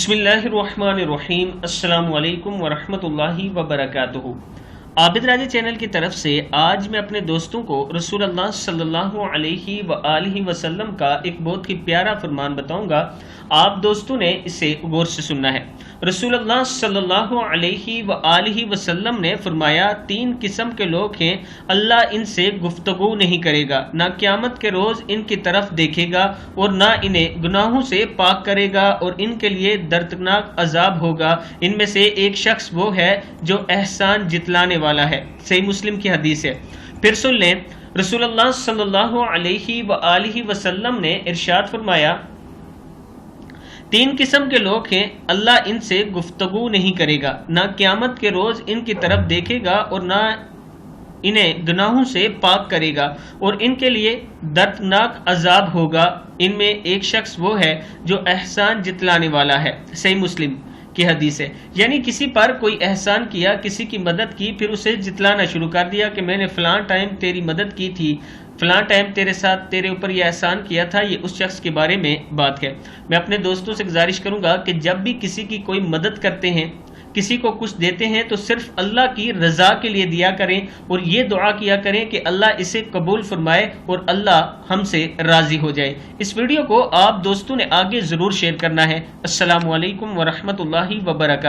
بسم اللہ الرحمن الرحیم۔ السلام علیکم ورحمۃ اللہ وبرکاتہ۔ عابد راجی چینل کی طرف سے آج میں اپنے دوستوں کو رسول اللہ صلی اللہ علیہ وآلہ وسلم کا ایک بہت ہی پیارا فرمان بتاؤں گا۔ آپ دوستوں نے اسے غور سے سننا ہے۔ رسول اللہ صلی اللہ علیہ وآلہ وسلم نے فرمایا، تین قسم کے لوگ ہیں، اللہ ان سے گفتگو نہیں کرے گا، نہ قیامت کے روز ان کی طرف دیکھے گا اور نہ انہیں گناہوں سے پاک کرے گا، اور ان کے لیے دردناک عذاب ہوگا۔ ان میں سے ایک شخص وہ ہے جو احسان جتلانے والا ہے۔ صحیح مسلم کی حدیث ہے۔ پھر سن لیں، رسول اللہ صلی اللہ علیہ وآلہ وسلم نے ارشاد فرمایا، تین قسم کے لوگ ہیں، اللہ ان سے گفتگو نہیں کرے گا، نہ قیامت کے روز ان کی طرف دیکھے گا اور نہ انہیں گناہوں سے پاک کرے گا، اور ان کے لیے دردناک عذاب ہوگا۔ ان میں ایک شخص وہ ہے جو احسان جتلانے والا ہے۔ صحیح مسلم کی حدیث ہے۔ یعنی کسی پر کوئی احسان کیا، کسی کی مدد کی، پھر اسے جتلانا شروع کر دیا کہ میں نے فلاں ٹائم تیری مدد کی تھی، فلاں ٹائم تیرے اوپر یہ احسان کیا تھا، یہ اس شخص کے بارے میں بات ہے۔ میں اپنے دوستوں سے گزارش کروں گا کہ جب بھی کسی کی کوئی مدد کرتے ہیں، کسی کو کچھ دیتے ہیں، تو صرف اللہ کی رضا کے لیے دیا کریں، اور یہ دعا کیا کریں کہ اللہ اسے قبول فرمائے اور اللہ ہم سے راضی ہو جائے۔ اس ویڈیو کو آپ دوستوں نے آگے ضرور شیئر کرنا ہے۔ السلام علیکم ورحمۃ اللہ وبرکاتہ۔